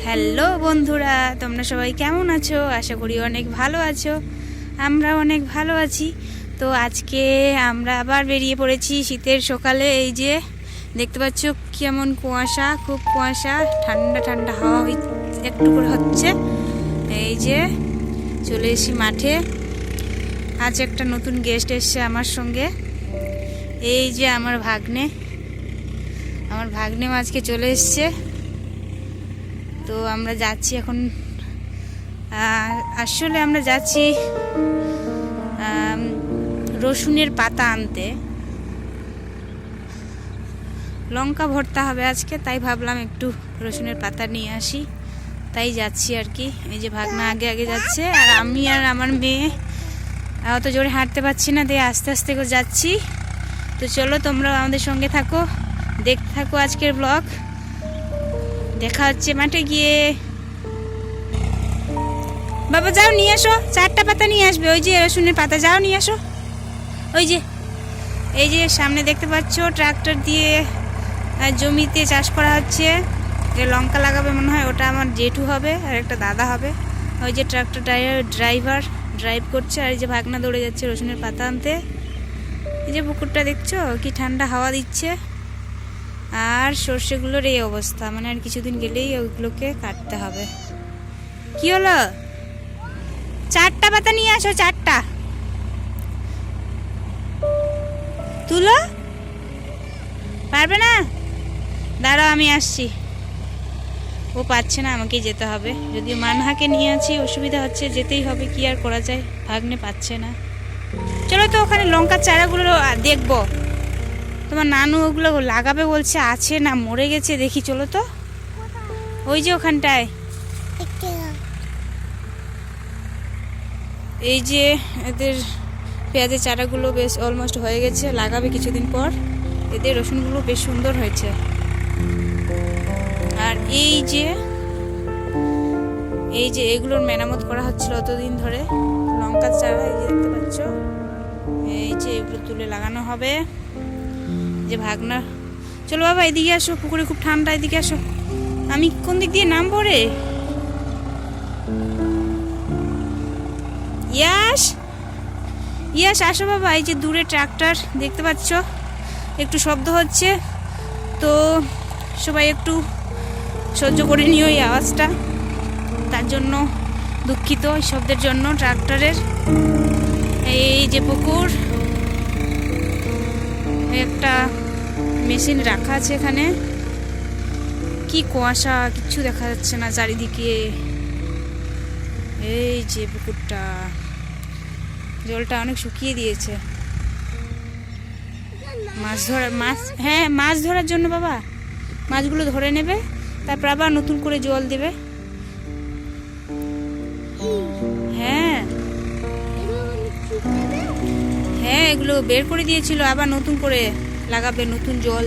Hello বন্ধুরা, তোমরা সবাই কেমন আছো? আশা করি অনেক ভালো আছো। আমরা অনেক ভালো আছি। তো আজকে আমরা আবার বেরিয়ে পড়েছি শীতের সকালে। এই যে দেখতে পাচ্ছ কেমন কুয়াশা, খুব কুয়াশা, ঠান্ডা ঠান্ডা হাওয়া একটু করে হচ্ছে। এই যে চলে এসি মাঠে। আজ একটা নতুন গেস্ট এসছে আমার সঙ্গে। এই যে আমার ভাগ্নে আজকে চলে এসছে। তো আমরা যাচ্ছি এখন, আসলে আমরা যাচ্ছি রসুনের পাতা আনতে। লঙ্কা ভর্তা হবে আজকে, তাই ভাবলাম একটু রসুনের পাতা নিয়ে আসি, তাই যাচ্ছি আর কি। এই যে ভাগনা আগে আগে যাচ্ছে, আর আমি আর আমার মেয়ে অত জোরে হাঁটতে পারছি না, দিয়ে আস্তে আস্তে করে যাচ্ছি। তো চলো তোমরা আমাদের সঙ্গে থাকো, দেখতে থাকো আজকের ব্লগ। দেখা হচ্ছে মাঠে গিয়ে। বাবা যাও নিয়ে আসো, 4টা পাতা নিয়ে আসবে। ওই যে রসুনের পাতা, যাও নিয়ে আসো। ওই যে এই যে সামনে দেখতে পাচ্ছ ট্রাক্টর দিয়ে জমিতে চাষ করা হচ্ছে। লঙ্কা লাগাবে মনে হয়, ওটা আমার জেঠু হবে আর একটা দাদা হবে। ওই যে ট্রাক্টর ড্রাইভ করছে, আর এই যে ভাগনা দৌড়ে যাচ্ছে রসুনের পাতা আনতে। এই যে পুকুরটা দেখছো কি ঠান্ডা হাওয়া দিচ্ছে। আর সর্ষেগুলোর এই অবস্থা, মানে আর কিছুদিন গেলেই ওইগুলোকে কাটতে হবে। কি হলো? 4টা পাতা নিয়ে আসো, 4টা তুলো। পারবে না? দাঁড়াও আমি আসছি। ও পাচ্ছে না, আমাকেই যেতে হবে। যদিও মানহাকে নিয়ে আছি, অসুবিধা হচ্ছে, যেতেই হবে, কি আর করা যায়। ভাগ্নে পাচ্ছে না। চলো তো ওখানে লঙ্কার চারাগুলো দেখবো। তোমার নানু ওগুলো লাগাবে বলছে, আছে না মরে গেছে দেখি। চলো তো, ওই যে ওখানটায়। এই যে এদের পেঁয়াজের চারাগুলো বেশ অলমোস্ট হয়ে গেছে, লাগাবে কিছুদিন পর। এদের রসুনগুলো বেশ সুন্দর হয়েছে। আর এই যে এগুলোর মেরামত করা হচ্ছিল অতদিন ধরে। লঙ্কার চারা এই যে দেখতে পাচ্ছ, এই যে এগুলো তুলে লাগানো হবে। যে ভাগনা, চলো বাবা এদিকে আসো, পুকুরে খুব ঠান্ডা, এদিকে আসো। আমি কোন দিক দিয়ে নামবো রে? ইয়াস আসো বাবা। এই যে দূরে ট্রাক্টর দেখতে পাচ্ছ, একটু শব্দ হচ্ছে, তো সবাই একটু সহ্য করে নিও এই আওয়াজটা। তার জন্য দুঃখিত এই শব্দের জন্য ট্রাক্টরের। এই যে পুকুর, একটা মেশিন রাখা আছে এখানে। কি কুয়াশা, কিচ্ছু দেখা যাচ্ছে না চারিদিকে। এই যে পুকুরটা, জলটা অনেক শুকিয়ে দিয়েছে। হ্যাঁ মাছ ধরার জন্য বাবা। মাছগুলো ধরে নেবে, তারপর আবার নতুন করে জল দেবে। হ্যাঁ হ্যাঁ এগুলো বের করে দিয়েছিল, আবার নতুন করে লাগাবে, নতুন জল।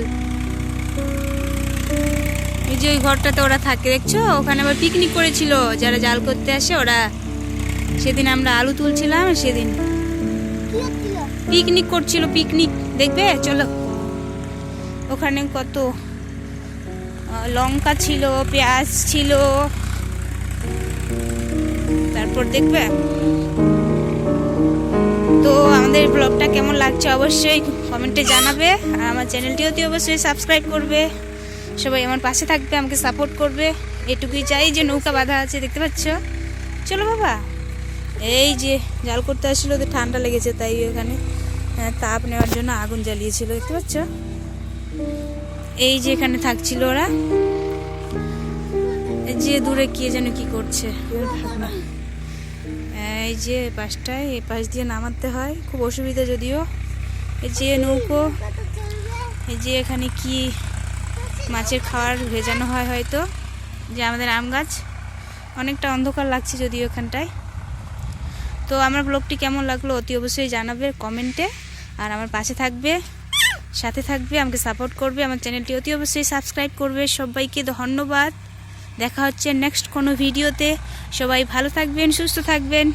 এই যে ওই ঘরটাতে ওরা থাকে দেখছো, ওখানে আবার পিকনিক করেছিল যারা জাল করতে আসে ওরা। সেদিন আমরা আলু তুলছিলাম, সেদিন পিকনিক করছিল। পিকনিক দেখবে চলো। ওখানে কত লঙ্কা ছিল, পেঁয়াজ ছিল, তারপর দেখবে। তো আমাদের ব্লগটা কেমন লাগছে অবশ্যই কমেন্টে জানাবে। আর আমার চ্যানেলটি অতি অবশ্যই সাবস্ক্রাইব করবে। সবাই আমার পাশে থাকবে, আমাকে সাপোর্ট করবে, এটুকুই চাই। যে নৌকা বাঁধা আছে দেখতে পাচ্ছ। চলো বাবা। এই যে জাল করতে আসছিল, ওদের ঠান্ডা লেগেছে, তাই ওখানে তাপ নেওয়ার জন্য আগুন জ্বালিয়েছিল দেখতে পাচ্ছ। এই যে এখানে থাকছিল ওরা। যে দূরে কে যেন কি করছে। এই যে পাশটায়, এই পাশ দিয়ে নামাতে হয়, খুব অসুবিধা যদিও। এই যে নৌকো, এই যে এখানে কি মাছের খাবার ভেজানো হয় হয়তো। যে আমাদের আম গাছ, অনেকটা অন্ধকার লাগছে যদিও এখানটায়। তো আমার ব্লগটি কেমন লাগলো অতি অবশ্যই জানাবে কমেন্টে। আর আমার পাশে থাকবে, সাথে থাকবে, আমাকে সাপোর্ট করবে। আমার চ্যানেলটি অতি অবশ্যই সাবস্ক্রাইব করবে। সবাইকে ধন্যবাদ। দেখা হচ্ছে নেক্সট কোনো ভিডিওতে। সবাই ভালো থাকবেন, সুস্থ থাকবেন।